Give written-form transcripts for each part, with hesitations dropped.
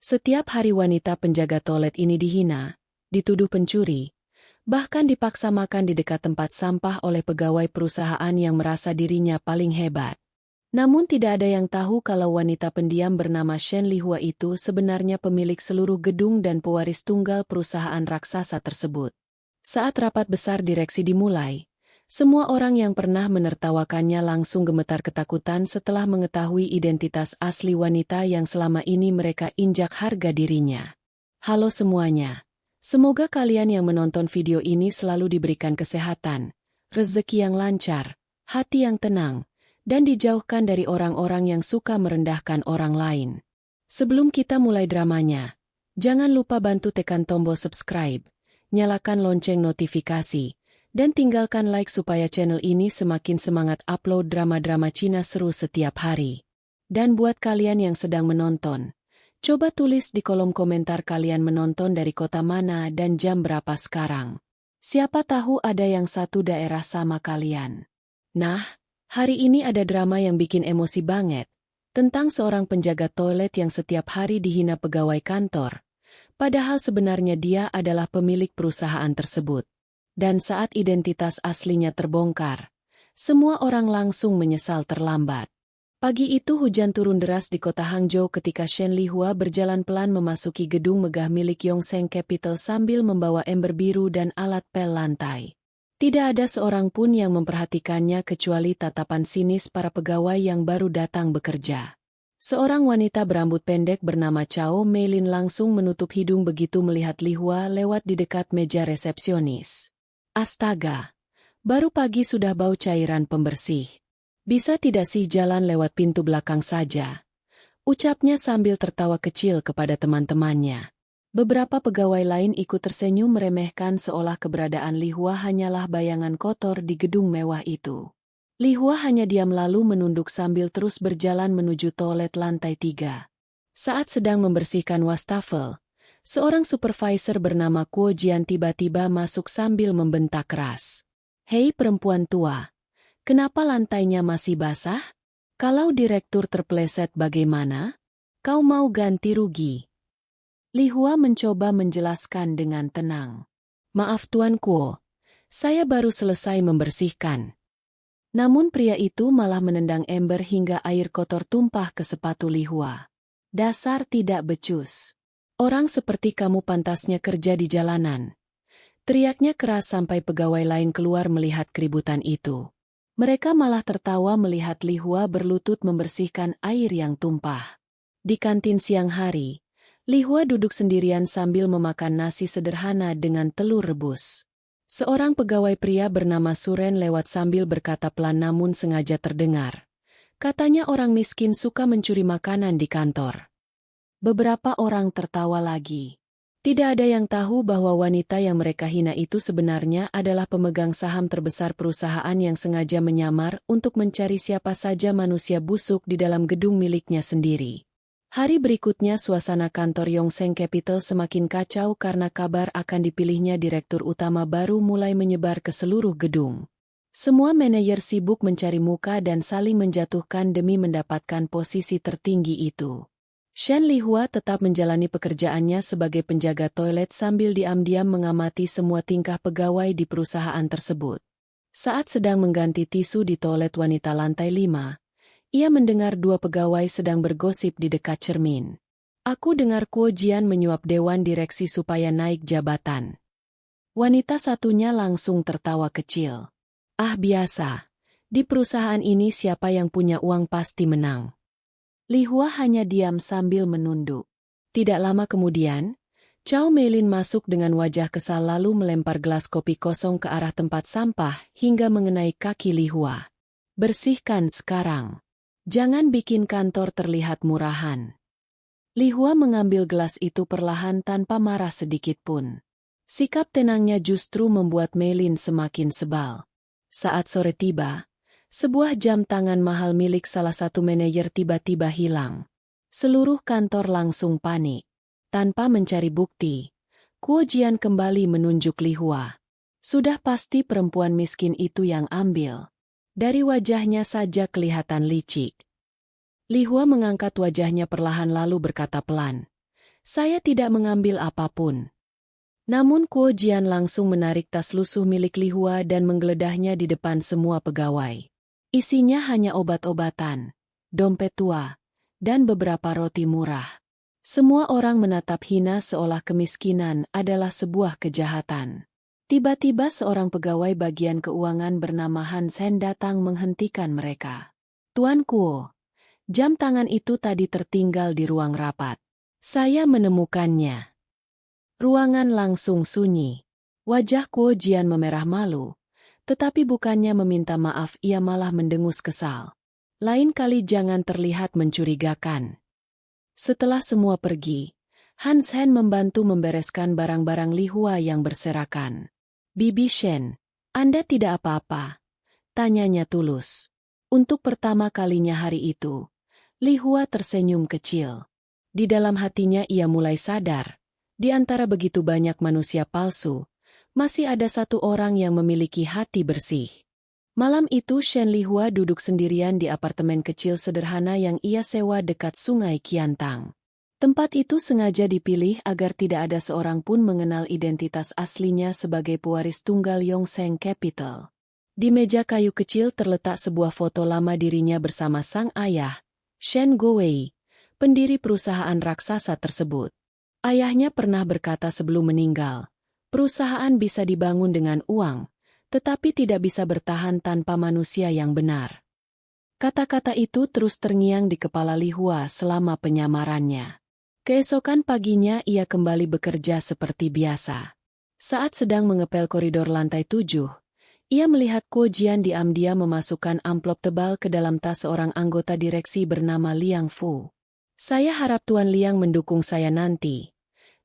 Setiap hari wanita penjaga toilet ini dihina, dituduh pencuri, bahkan dipaksa makan di dekat tempat sampah oleh pegawai perusahaan yang merasa dirinya paling hebat. Namun tidak ada yang tahu kalau wanita pendiam bernama Shen Lihua itu sebenarnya pemilik seluruh gedung dan pewaris tunggal perusahaan raksasa tersebut. Saat rapat besar direksi dimulai, semua orang yang pernah menertawakannya langsung gemetar ketakutan setelah mengetahui identitas asli wanita yang selama ini mereka injak harga dirinya. Halo semuanya. Semoga kalian yang menonton video ini selalu diberikan kesehatan, rezeki yang lancar, hati yang tenang, dan dijauhkan dari orang-orang yang suka merendahkan orang lain. Sebelum kita mulai dramanya, jangan lupa bantu tekan tombol subscribe, nyalakan lonceng notifikasi, dan tinggalkan like supaya channel ini semakin semangat upload drama-drama Cina seru setiap hari. Dan buat kalian yang sedang menonton, coba tulis di kolom komentar kalian menonton dari kota mana dan jam berapa sekarang. Siapa tahu ada yang satu daerah sama kalian. Nah, hari ini ada drama yang bikin emosi banget, tentang seorang penjaga toilet yang setiap hari dihina pegawai kantor, padahal sebenarnya dia adalah pemilik perusahaan tersebut. Dan saat identitas aslinya terbongkar, semua orang langsung menyesal terlambat. Pagi itu hujan turun deras di kota Hangzhou ketika Shen Lihua berjalan pelan memasuki gedung megah milik Yongsheng Capital sambil membawa ember biru dan alat pel lantai. Tidak ada seorang pun yang memperhatikannya kecuali tatapan sinis para pegawai yang baru datang bekerja. Seorang wanita berambut pendek bernama Chao Meilin langsung menutup hidung begitu melihat Lihua lewat di dekat meja resepsionis. Astaga, baru pagi sudah bau cairan pembersih. Bisa tidak sih jalan lewat pintu belakang saja? Ucapnya sambil tertawa kecil kepada teman-temannya. Beberapa pegawai lain ikut tersenyum meremehkan seolah keberadaan Lihua hanyalah bayangan kotor di gedung mewah itu. Lihua hanya diam lalu menunduk sambil terus berjalan menuju toilet lantai 3. Saat sedang membersihkan wastafel, seorang supervisor bernama Kuo Jian tiba-tiba masuk sambil membentak keras. "Hei perempuan tua, kenapa lantainya masih basah? Kalau direktur terpeleset bagaimana? Kau mau ganti rugi?" Lihua mencoba menjelaskan dengan tenang. "Maaf Tuan Kuo, saya baru selesai membersihkan." Namun pria itu malah menendang ember hingga air kotor tumpah ke sepatu Lihua. "Dasar tidak becus. Orang seperti kamu pantasnya kerja di jalanan." Teriaknya keras sampai pegawai lain keluar melihat keributan itu. Mereka malah tertawa melihat Lihua berlutut membersihkan air yang tumpah. Di kantin siang hari, Lihua duduk sendirian sambil memakan nasi sederhana dengan telur rebus. Seorang pegawai pria bernama Suren lewat sambil berkata pelan namun sengaja terdengar. Katanya orang miskin suka mencuri makanan di kantor. Beberapa orang tertawa lagi. Tidak ada yang tahu bahwa wanita yang mereka hina itu sebenarnya adalah pemegang saham terbesar perusahaan yang sengaja menyamar untuk mencari siapa saja manusia busuk di dalam gedung miliknya sendiri. Hari berikutnya suasana kantor Yongsheng Capital semakin kacau karena kabar akan dipilihnya direktur utama baru mulai menyebar ke seluruh gedung. Semua manajer sibuk mencari muka dan saling menjatuhkan demi mendapatkan posisi tertinggi itu. Shen Lihua tetap menjalani pekerjaannya sebagai penjaga toilet sambil diam-diam mengamati semua tingkah pegawai di perusahaan tersebut. Saat sedang mengganti tisu di toilet wanita lantai 5, ia mendengar dua pegawai sedang bergosip di dekat cermin. "Aku dengar Kuo Jian menyuap dewan direksi supaya naik jabatan." Wanita satunya langsung tertawa kecil. "Ah biasa, di perusahaan ini siapa yang punya uang pasti menang." Lihua hanya diam sambil menunduk. Tidak lama kemudian, Chao Meilin masuk dengan wajah kesal lalu melempar gelas kopi kosong ke arah tempat sampah hingga mengenai kaki Lihua. "Bersihkan sekarang. Jangan bikin kantor terlihat murahan." Lihua mengambil gelas itu perlahan tanpa marah sedikit pun. Sikap tenangnya justru membuat Meilin semakin sebal. Saat sore tiba, sebuah jam tangan mahal milik salah satu manajer tiba-tiba hilang. Seluruh kantor langsung panik. Tanpa mencari bukti, Kuo Jian kembali menunjuk Lihua. Sudah pasti perempuan miskin itu yang ambil. Dari wajahnya saja kelihatan licik. Lihua mengangkat wajahnya perlahan lalu berkata pelan, Saya tidak mengambil apapun. Namun Kuo Jian langsung menarik tas lusuh milik Li Hua dan menggeledahnya di depan semua pegawai. Isinya hanya obat-obatan, dompet tua, dan beberapa roti murah. Semua orang menatap hina seolah kemiskinan adalah sebuah kejahatan. Tiba-tiba seorang pegawai bagian keuangan bernama Han Sen datang menghentikan mereka. Tuan Kuo, jam tangan itu tadi tertinggal di ruang rapat. Saya menemukannya. Ruangan langsung sunyi. Wajah Kuo Jian memerah malu, tetapi bukannya meminta maaf ia malah mendengus kesal. Lain kali jangan terlihat mencurigakan. Setelah semua pergi, Han Sen membantu membereskan barang-barang Li Hua yang berserakan. Bibi Shen, Anda tidak apa-apa? Tanyanya tulus. Untuk pertama kalinya hari itu, Li Hua tersenyum kecil. Di dalam hatinya ia mulai sadar, di antara begitu banyak manusia palsu, masih ada satu orang yang memiliki hati bersih. Malam itu Shen Li Hua duduk sendirian di apartemen kecil sederhana yang ia sewa dekat Sungai Qiantang. Tempat itu sengaja dipilih agar tidak ada seorang pun mengenal identitas aslinya sebagai pewaris tunggal Yongsheng Capital. Di meja kayu kecil terletak sebuah foto lama dirinya bersama sang ayah, Shen Gowei, pendiri perusahaan raksasa tersebut. Ayahnya pernah berkata sebelum meninggal, perusahaan bisa dibangun dengan uang, tetapi tidak bisa bertahan tanpa manusia yang benar. Kata-kata itu terus terngiang di kepala Li Hua selama penyamarannya. Keesokan paginya ia kembali bekerja seperti biasa. Saat sedang mengepel koridor lantai 7, ia melihat Kuo Jian diam-diam memasukkan amplop tebal ke dalam tas seorang anggota direksi bernama Liang Fu. Saya harap Tuan Liang mendukung saya nanti,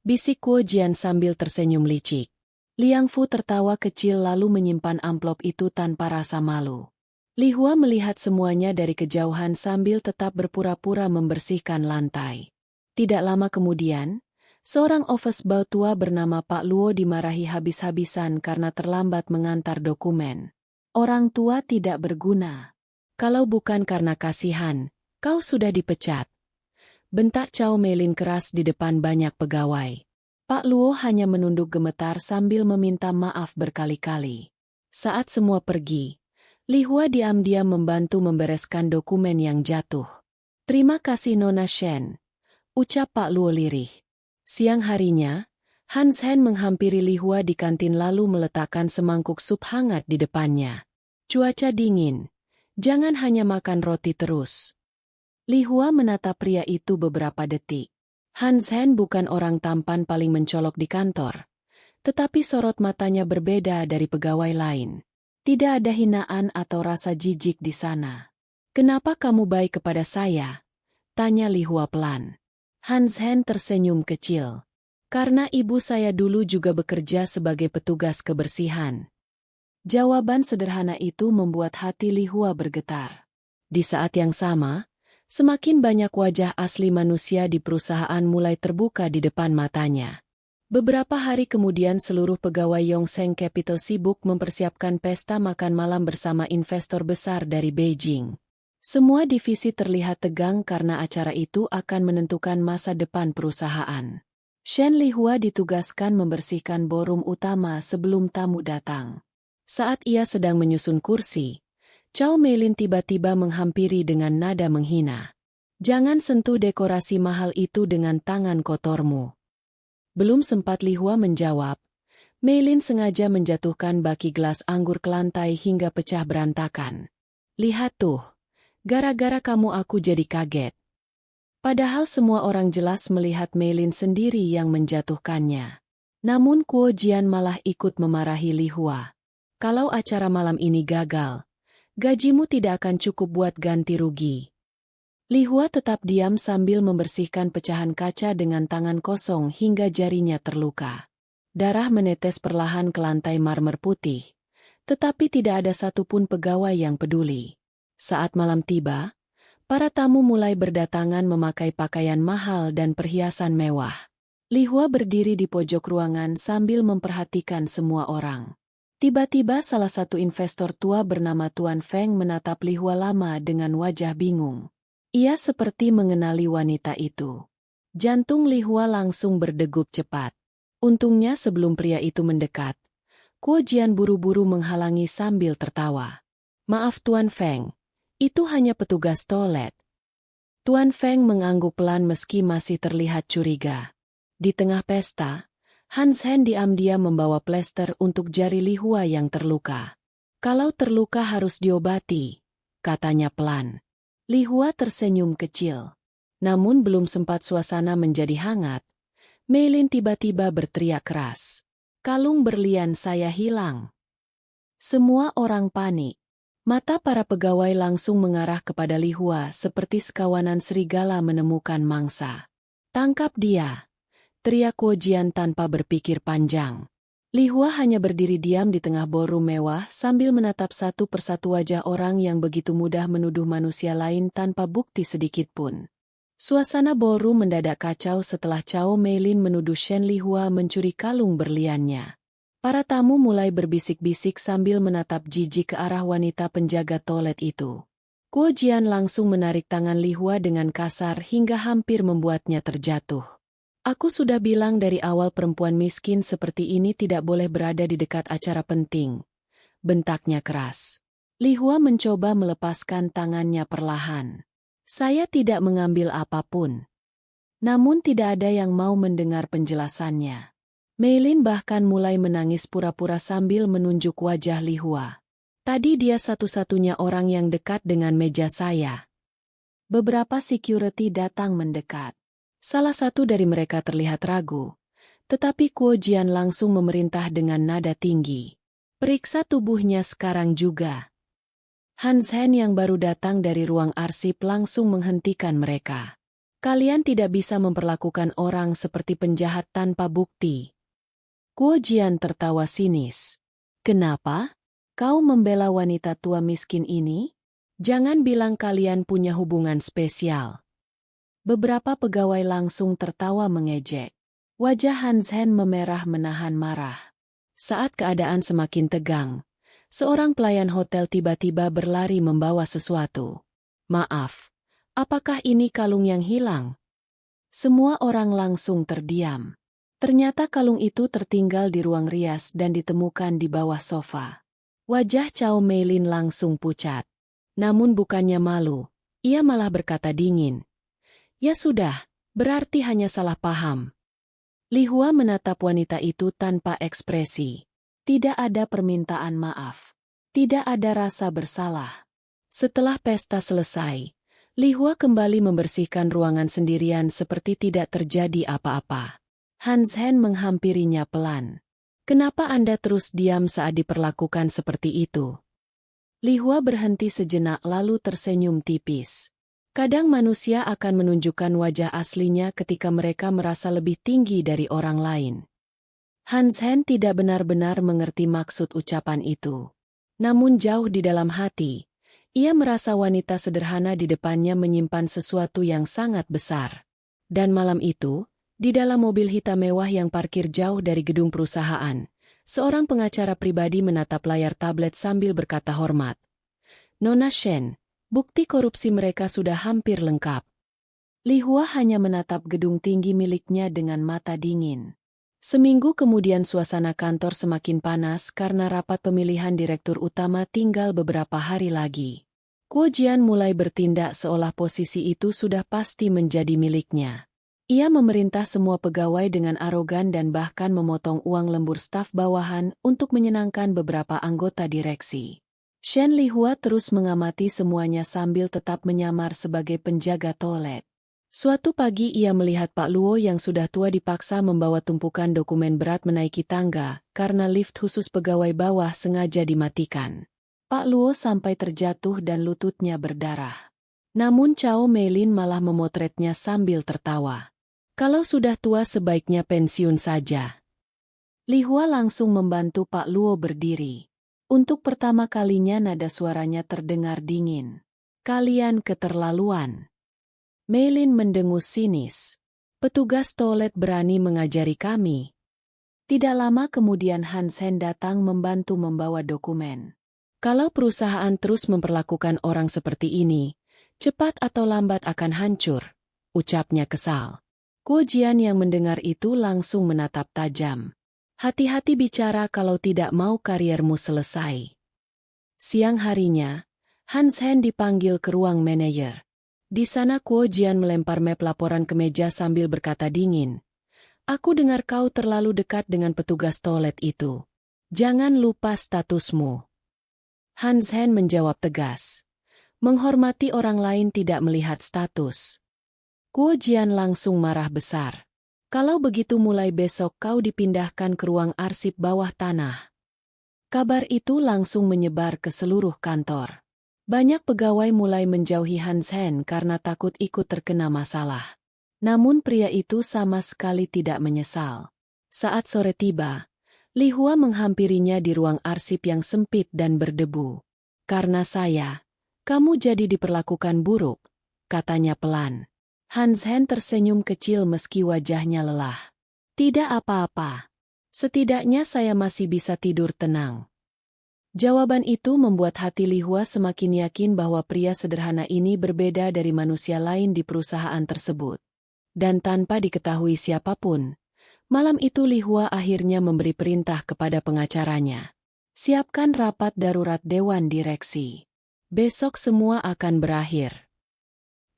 bisik Kuo Jian sambil tersenyum licik. Liang Fu tertawa kecil lalu menyimpan amplop itu tanpa rasa malu. Li Hua melihat semuanya dari kejauhan sambil tetap berpura-pura membersihkan lantai. Tidak lama kemudian, seorang office boy tua bernama Pak Luo dimarahi habis-habisan karena terlambat mengantar dokumen. Orang tua tidak berguna. Kalau bukan karena kasihan, kau sudah dipecat. Bentak Chow Melin keras di depan banyak pegawai. Pak Luo hanya menunduk gemetar sambil meminta maaf berkali-kali. Saat semua pergi, Li Hua diam-diam membantu membereskan dokumen yang jatuh. Terima kasih Nona Shen, ucap Pak Luo lirih. Siang harinya, Han Sen menghampiri Li Hua di kantin lalu meletakkan semangkuk sup hangat di depannya. Cuaca dingin, jangan hanya makan roti terus. Li Hua menatap pria itu beberapa detik. Han Sen bukan orang tampan paling mencolok di kantor, tetapi sorot matanya berbeda dari pegawai lain. Tidak ada hinaan atau rasa jijik di sana. Kenapa kamu baik kepada saya? Tanya Li Hua pelan. Han Sen tersenyum kecil. Karena ibu saya dulu juga bekerja sebagai petugas kebersihan. Jawaban sederhana itu membuat hati Li Hua bergetar. Di saat yang sama, semakin banyak wajah asli manusia di perusahaan mulai terbuka di depan matanya. Beberapa hari kemudian seluruh pegawai Yongsheng Capital sibuk mempersiapkan pesta makan malam bersama investor besar dari Beijing. Semua divisi terlihat tegang karena acara itu akan menentukan masa depan perusahaan. Shen Li Hua ditugaskan membersihkan ballroom utama sebelum tamu datang. Saat ia sedang menyusun kursi, Chow Melin tiba-tiba menghampiri dengan nada menghina. Jangan sentuh dekorasi mahal itu dengan tangan kotormu. Belum sempat Li Hua menjawab, Melin sengaja menjatuhkan baki gelas anggur ke lantai hingga pecah berantakan. Lihat tuh, gara-gara kamu aku jadi kaget. Padahal semua orang jelas melihat Melin sendiri yang menjatuhkannya. Namun Kuo Jian malah ikut memarahi Li Hua. Kalau acara malam ini gagal, gajimu tidak akan cukup buat ganti rugi. Li Hua tetap diam sambil membersihkan pecahan kaca dengan tangan kosong hingga jarinya terluka. Darah menetes perlahan ke lantai marmer putih, tetapi tidak ada satupun pegawai yang peduli. Saat malam tiba, para tamu mulai berdatangan memakai pakaian mahal dan perhiasan mewah. Li Hua berdiri di pojok ruangan sambil memperhatikan semua orang. Tiba-tiba salah satu investor tua bernama Tuan Feng menatap Li Hua lama dengan wajah bingung. Ia seperti mengenali wanita itu. Jantung Li Hua langsung berdegup cepat. Untungnya sebelum pria itu mendekat, Kuo Jian buru-buru menghalangi sambil tertawa. Maaf Tuan Feng, itu hanya petugas toilet. Tuan Feng mengangguk pelan meski masih terlihat curiga. Di tengah pesta, Hans Hen diam-diam membawa plester untuk jari Li Hua yang terluka. Kalau terluka harus diobati, katanya pelan. Li Hua tersenyum kecil. Namun belum sempat suasana menjadi hangat, Mei Lin tiba-tiba berteriak keras. Kalung berlian saya hilang. Semua orang panik. Mata para pegawai langsung mengarah kepada Li Hua seperti sekawanan serigala menemukan mangsa. Tangkap dia, teriak Kuo Jian tanpa berpikir panjang. Li Hua hanya berdiri diam di tengah ballroom mewah sambil menatap satu persatu wajah orang yang begitu mudah menuduh manusia lain tanpa bukti sedikit pun. Suasana ballroom mendadak kacau setelah Cao Meilin menuduh Shen Li Hua mencuri kalung berliannya. Para tamu mulai berbisik-bisik sambil menatap jijik ke arah wanita penjaga toilet itu. Kuo Jian langsung menarik tangan Li Hua dengan kasar hingga hampir membuatnya terjatuh. Aku sudah bilang dari awal perempuan miskin seperti ini tidak boleh berada di dekat acara penting. Bentaknya keras. Li Hua mencoba melepaskan tangannya perlahan. Saya tidak mengambil apapun. Namun tidak ada yang mau mendengar penjelasannya. Mei Lin bahkan mulai menangis pura-pura sambil menunjuk wajah Li Hua. Tadi dia satu-satunya orang yang dekat dengan meja saya. Beberapa security datang mendekat. Salah satu dari mereka terlihat ragu. Tetapi Kuo Jian langsung memerintah dengan nada tinggi. Periksa tubuhnya sekarang juga. Hans Hen yang baru datang dari ruang arsip langsung menghentikan mereka. Kalian tidak bisa memperlakukan orang seperti penjahat tanpa bukti. Kuo Jian tertawa sinis. Kenapa? Kau membela wanita tua miskin ini? Jangan bilang kalian punya hubungan spesial. Beberapa pegawai langsung tertawa mengejek. Wajah Hans Hen memerah menahan marah. Saat keadaan semakin tegang, seorang pelayan hotel tiba-tiba berlari membawa sesuatu. Maaf, apakah ini kalung yang hilang? Semua orang langsung terdiam. Ternyata kalung itu tertinggal di ruang rias dan ditemukan di bawah sofa. Wajah Cao Meilin langsung pucat. Namun bukannya malu, ia malah berkata dingin. Ya sudah, berarti hanya salah paham. Li Hua menatap wanita itu tanpa ekspresi. Tidak ada permintaan maaf. Tidak ada rasa bersalah. Setelah pesta selesai, Li Hua kembali membersihkan ruangan sendirian seperti tidak terjadi apa-apa. Hans Hen menghampirinya pelan. Kenapa Anda terus diam saat diperlakukan seperti itu? Li Hua berhenti sejenak lalu tersenyum tipis. Kadang manusia akan menunjukkan wajah aslinya ketika mereka merasa lebih tinggi dari orang lain. Hans Hen tidak benar-benar mengerti maksud ucapan itu. Namun jauh di dalam hati, ia merasa wanita sederhana di depannya menyimpan sesuatu yang sangat besar. Dan malam itu, di dalam mobil hitam mewah yang parkir jauh dari gedung perusahaan, seorang pengacara pribadi menatap layar tablet sambil berkata hormat. Nona Shen, bukti korupsi mereka sudah hampir lengkap. Li Hua hanya menatap gedung tinggi miliknya dengan mata dingin. Seminggu kemudian suasana kantor semakin panas karena rapat pemilihan direktur utama tinggal beberapa hari lagi. Kuo Jian mulai bertindak seolah posisi itu sudah pasti menjadi miliknya. Ia memerintah semua pegawai dengan arogan dan bahkan memotong uang lembur staf bawahan untuk menyenangkan beberapa anggota direksi. Shen Li Hua terus mengamati semuanya sambil tetap menyamar sebagai penjaga toilet. Suatu pagi ia melihat Pak Luo yang sudah tua dipaksa membawa tumpukan dokumen berat menaiki tangga karena lift khusus pegawai bawah sengaja dimatikan. Pak Luo sampai terjatuh dan lututnya berdarah. Namun Cao Meilin malah memotretnya sambil tertawa. Kalau sudah tua sebaiknya pensiun saja. Li Hua langsung membantu Pak Luo berdiri. Untuk pertama kalinya nada suaranya terdengar dingin. Kalian keterlaluan. Meilin mendengus sinis. Petugas toilet berani mengajari kami. Tidak lama kemudian Hans Hen datang membantu membawa dokumen. Kalau perusahaan terus memperlakukan orang seperti ini, cepat atau lambat akan hancur, ucapnya kesal. Kuo Jian yang mendengar itu langsung menatap tajam. Hati-hati bicara kalau tidak mau kariermu selesai. Siang harinya, Hans Hen dipanggil ke ruang manajer. Di sana Kuo Jian melempar map laporan ke meja sambil berkata dingin. Aku dengar kau terlalu dekat dengan petugas toilet itu. Jangan lupa statusmu. Hans Hen menjawab tegas. Menghormati orang lain tidak melihat status. Kuo Jian langsung marah besar. Kalau begitu mulai besok kau dipindahkan ke ruang arsip bawah tanah. Kabar itu langsung menyebar ke seluruh kantor. Banyak pegawai mulai menjauhi Hans Hen karena takut ikut terkena masalah. Namun pria itu sama sekali tidak menyesal. Saat sore tiba, Li Hua menghampirinya di ruang arsip yang sempit dan berdebu. Karena saya, kamu jadi diperlakukan buruk, katanya pelan. Hans Hen tersenyum kecil meski wajahnya lelah. Tidak apa-apa. Setidaknya saya masih bisa tidur tenang. Jawaban itu membuat hati Li Hua semakin yakin bahwa pria sederhana ini berbeda dari manusia lain di perusahaan tersebut. Dan tanpa diketahui siapapun, malam itu Li Hua akhirnya memberi perintah kepada pengacaranya. Siapkan rapat darurat Dewan Direksi. Besok semua akan berakhir.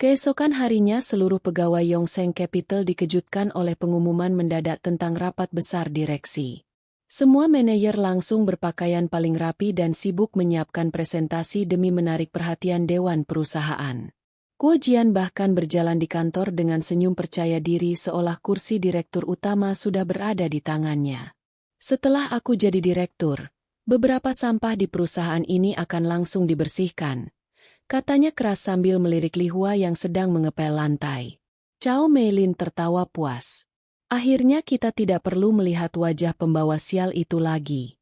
Keesokan harinya seluruh pegawai Yongsheng Capital dikejutkan oleh pengumuman mendadak tentang rapat besar direksi. Semua manajer langsung berpakaian paling rapi dan sibuk menyiapkan presentasi demi menarik perhatian dewan perusahaan. Kuo Jian bahkan berjalan di kantor dengan senyum percaya diri seolah kursi direktur utama sudah berada di tangannya. Setelah aku jadi direktur, beberapa sampah di perusahaan ini akan langsung dibersihkan. Katanya keras sambil melirik Li Hua yang sedang mengepel lantai. Cao Meilin tertawa puas. Akhirnya kita tidak perlu melihat wajah pembawa sial itu lagi.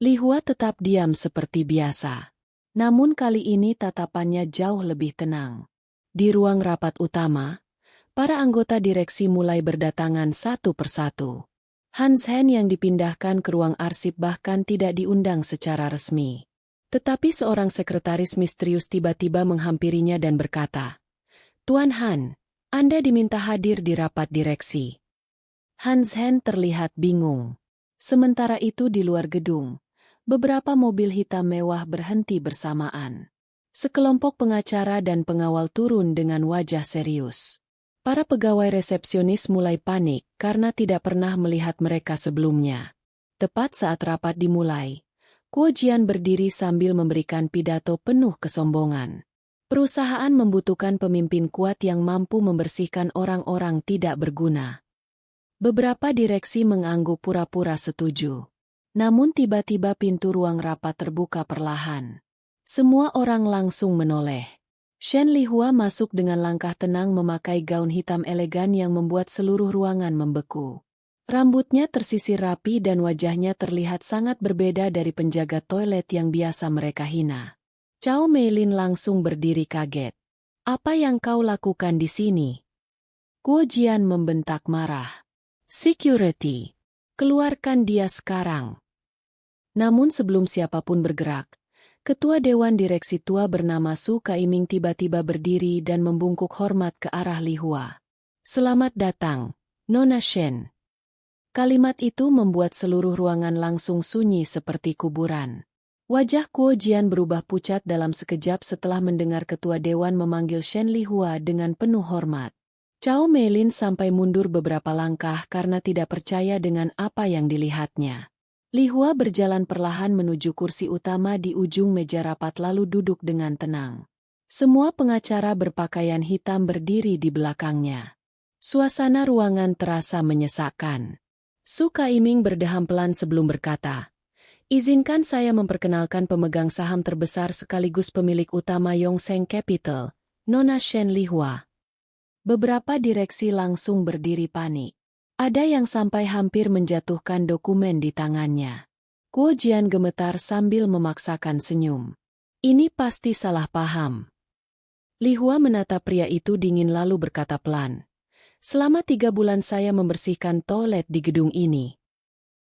Li Hua tetap diam seperti biasa. Namun kali ini tatapannya jauh lebih tenang. Di ruang rapat utama, para anggota direksi mulai berdatangan satu persatu. Hans Hen yang dipindahkan ke ruang arsip bahkan tidak diundang secara resmi. Tetapi seorang sekretaris misterius tiba-tiba menghampirinya dan berkata, Tuan Han, Anda diminta hadir di rapat direksi. Hans Hen terlihat bingung. Sementara itu di luar gedung, beberapa mobil hitam mewah berhenti bersamaan. Sekelompok pengacara dan pengawal turun dengan wajah serius. Para pegawai resepsionis mulai panik karena tidak pernah melihat mereka sebelumnya. Tepat saat rapat dimulai, Kuo Jian berdiri sambil memberikan pidato penuh kesombongan. Perusahaan membutuhkan pemimpin kuat yang mampu membersihkan orang-orang tidak berguna. Beberapa direksi mengangguk pura-pura setuju. Namun tiba-tiba pintu ruang rapat terbuka perlahan. Semua orang langsung menoleh. Shen Li Hua masuk dengan langkah tenang memakai gaun hitam elegan yang membuat seluruh ruangan membeku. Rambutnya tersisir rapi dan wajahnya terlihat sangat berbeda dari penjaga toilet yang biasa mereka hina. Cao Meilin langsung berdiri kaget. Apa yang kau lakukan di sini? Kuo Jian membentak marah. Security, keluarkan dia sekarang. Namun sebelum siapapun bergerak, Ketua Dewan Direksi tua bernama Su Kaiming tiba-tiba berdiri dan membungkuk hormat ke arah Li Hua. Selamat datang, Nona Shen. Kalimat itu membuat seluruh ruangan langsung sunyi seperti kuburan. Wajah Kuo Jian berubah pucat dalam sekejap setelah mendengar ketua dewan memanggil Shen Li Hua dengan penuh hormat. Cao Meilin sampai mundur beberapa langkah karena tidak percaya dengan apa yang dilihatnya. Li Hua berjalan perlahan menuju kursi utama di ujung meja rapat lalu duduk dengan tenang. Semua pengacara berpakaian hitam berdiri di belakangnya. Suasana ruangan terasa menyesakkan. Su Kaiming berdeham pelan sebelum berkata, Izinkan saya memperkenalkan pemegang saham terbesar sekaligus pemilik utama Yongsheng Capital, Nona Shen Li Hua. Beberapa direksi langsung berdiri panik. Ada yang sampai hampir menjatuhkan dokumen di tangannya. Kuo Jian gemetar sambil memaksakan senyum. Ini pasti salah paham. Li Hua menatap pria itu dingin lalu berkata pelan. Selama 3 bulan saya membersihkan toilet di gedung ini.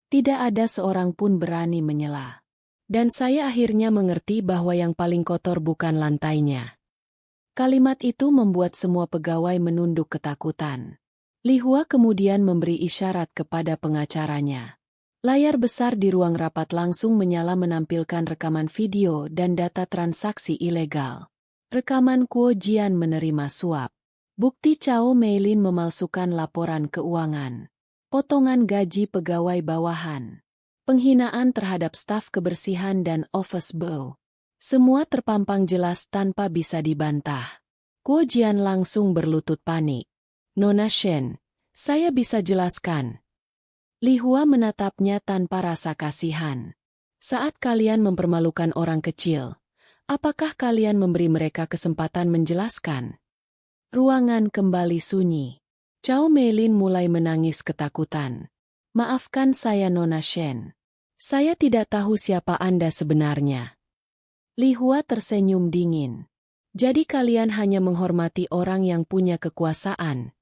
Tidak ada seorang pun berani menyela. Dan saya akhirnya mengerti bahwa yang paling kotor bukan lantainya. Kalimat itu membuat semua pegawai menunduk ketakutan. Li Hua kemudian memberi isyarat kepada pengacaranya. Layar besar di ruang rapat langsung menyala menampilkan rekaman video dan data transaksi ilegal. Rekaman Kuo Jian menerima suap. Bukti Cao Meilin memalsukan laporan keuangan. Potongan gaji pegawai bawahan. Penghinaan terhadap staf kebersihan dan office boy. Semua terpampang jelas tanpa bisa dibantah. Kuo Jian langsung berlutut panik. Nona Shen, saya bisa jelaskan. Li Hua menatapnya tanpa rasa kasihan. Saat kalian mempermalukan orang kecil, apakah kalian memberi mereka kesempatan menjelaskan? Ruangan kembali sunyi. Cao Meilin mulai menangis ketakutan. Maafkan saya Nona Shen. Saya tidak tahu siapa Anda sebenarnya. Li Hua tersenyum dingin. Jadi kalian hanya menghormati orang yang punya kekuasaan.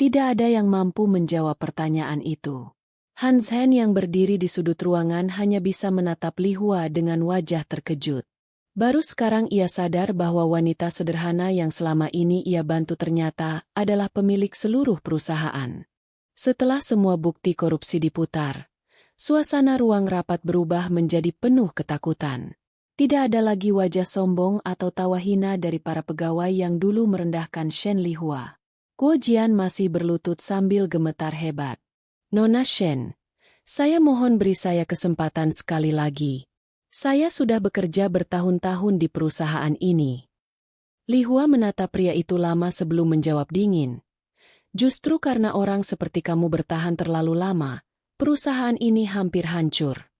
Tidak ada yang mampu menjawab pertanyaan itu. Hans Hen yang berdiri di sudut ruangan hanya bisa menatap Li Hua dengan wajah terkejut. Baru sekarang ia sadar bahwa wanita sederhana yang selama ini ia bantu ternyata adalah pemilik seluruh perusahaan. Setelah semua bukti korupsi diputar, suasana ruang rapat berubah menjadi penuh ketakutan. Tidak ada lagi wajah sombong atau tawa hina dari para pegawai yang dulu merendahkan Shen Li Hua. Kuo Jian masih berlutut sambil gemetar hebat. Nona Shen, saya mohon beri saya kesempatan sekali lagi. Saya sudah bekerja bertahun-tahun di perusahaan ini. Li Hua menatap pria itu lama sebelum menjawab dingin. Justru karena orang seperti kamu bertahan terlalu lama, perusahaan ini hampir hancur.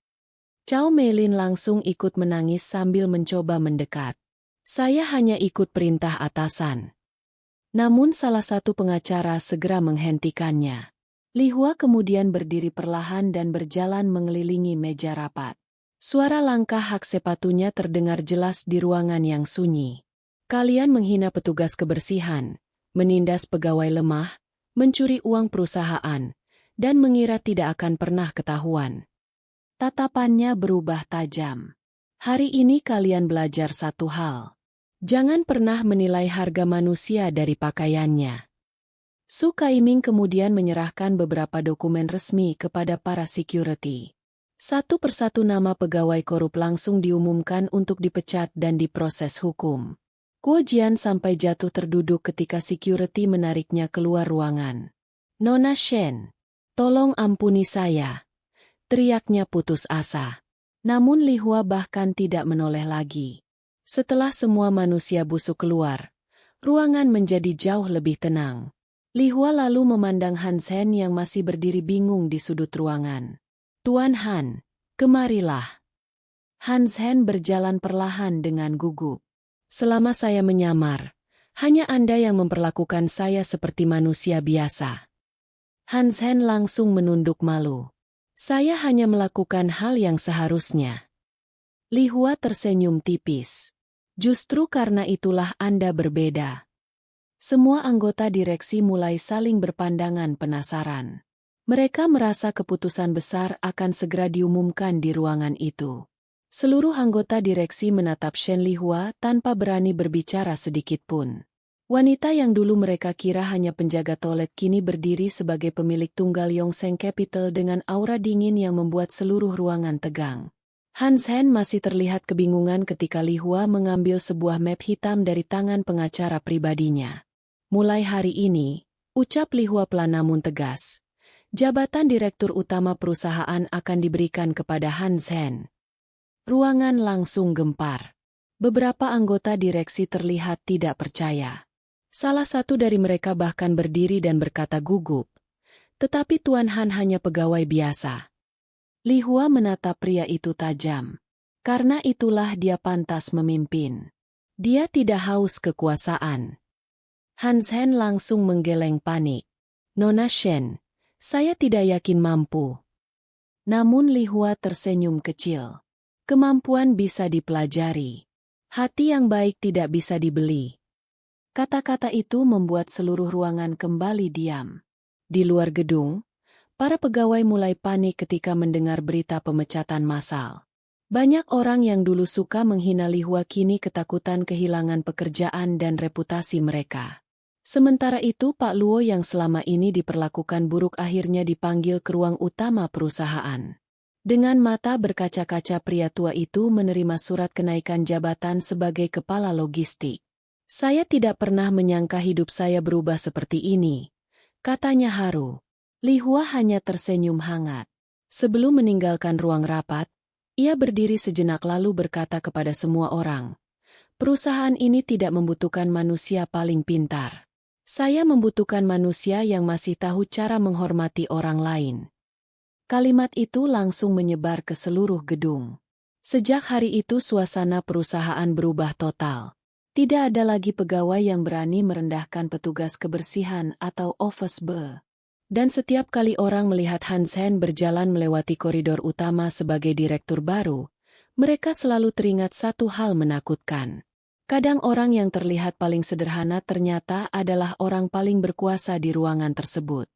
Cao Meilin langsung ikut menangis sambil mencoba mendekat. Saya hanya ikut perintah atasan. Namun salah satu pengacara segera menghentikannya. Li Hua kemudian berdiri perlahan dan berjalan mengelilingi meja rapat. Suara langkah hak sepatunya terdengar jelas di ruangan yang sunyi. Kalian menghina petugas kebersihan, menindas pegawai lemah, mencuri uang perusahaan, dan mengira tidak akan pernah ketahuan. Tatapannya berubah tajam. Hari ini kalian belajar satu hal. Jangan pernah menilai harga manusia dari pakaiannya. Su Kaiming kemudian menyerahkan beberapa dokumen resmi kepada para security. Satu persatu nama pegawai korup langsung diumumkan untuk dipecat dan diproses hukum. Kuo Jian sampai jatuh terduduk ketika security menariknya keluar ruangan. Nona Shen, tolong ampuni saya. Teriaknya putus asa. Namun Li Hua bahkan tidak menoleh lagi. Setelah semua manusia busuk keluar, ruangan menjadi jauh lebih tenang. Li Hua lalu memandang Hans Hen yang masih berdiri bingung di sudut ruangan. Tuan Han, kemarilah. Hans Hen berjalan perlahan dengan gugup. Selama saya menyamar, hanya Anda yang memperlakukan saya seperti manusia biasa. Hans Hen langsung menunduk malu. Saya hanya melakukan hal yang seharusnya. Li Hua tersenyum tipis. Justru karena itulah Anda berbeda. Semua anggota direksi mulai saling berpandangan penasaran. Mereka merasa keputusan besar akan segera diumumkan di ruangan itu. Seluruh anggota direksi menatap Shen Li Hua tanpa berani berbicara sedikit pun. Wanita yang dulu mereka kira hanya penjaga toilet kini berdiri sebagai pemilik tunggal Yongsheng Capital dengan aura dingin yang membuat seluruh ruangan tegang. Hans Hen masih terlihat kebingungan ketika Li Hua mengambil sebuah map hitam dari tangan pengacara pribadinya. Mulai hari ini, ucap Li Hua pelan namun tegas, jabatan direktur utama perusahaan akan diberikan kepada Hans Hen. Ruangan langsung gempar. Beberapa anggota direksi terlihat tidak percaya. Salah satu dari mereka bahkan berdiri dan berkata gugup, tetapi Tuan Han hanya pegawai biasa. Li Hua menatap pria itu tajam. Karena itulah dia pantas memimpin. Dia tidak haus kekuasaan. Hans Hen langsung menggeleng panik. Nona Shen, saya tidak yakin mampu. Namun Li Hua tersenyum kecil. Kemampuan bisa dipelajari. Hati yang baik tidak bisa dibeli. Kata-kata itu membuat seluruh ruangan kembali diam. Di luar gedung, para pegawai mulai panik ketika mendengar berita pemecatan massal. Banyak orang yang dulu suka menghina Li Hua kini ketakutan kehilangan pekerjaan dan reputasi mereka. Sementara itu Pak Luo yang selama ini diperlakukan buruk akhirnya dipanggil ke ruang utama perusahaan. Dengan mata berkaca-kaca pria tua itu menerima surat kenaikan jabatan sebagai kepala logistik. Saya tidak pernah menyangka hidup saya berubah seperti ini, katanya haru. Li Hua hanya tersenyum hangat. Sebelum meninggalkan ruang rapat, ia berdiri sejenak lalu berkata kepada semua orang, perusahaan ini tidak membutuhkan manusia paling pintar. Saya membutuhkan manusia yang masih tahu cara menghormati orang lain. Kalimat itu langsung menyebar ke seluruh gedung. Sejak hari itu suasana perusahaan berubah total. Tidak ada lagi pegawai yang berani merendahkan petugas kebersihan atau office boy. Dan setiap kali orang melihat Han Sen berjalan melewati koridor utama sebagai direktur baru, mereka selalu teringat satu hal menakutkan. Kadang orang yang terlihat paling sederhana ternyata adalah orang paling berkuasa di ruangan tersebut.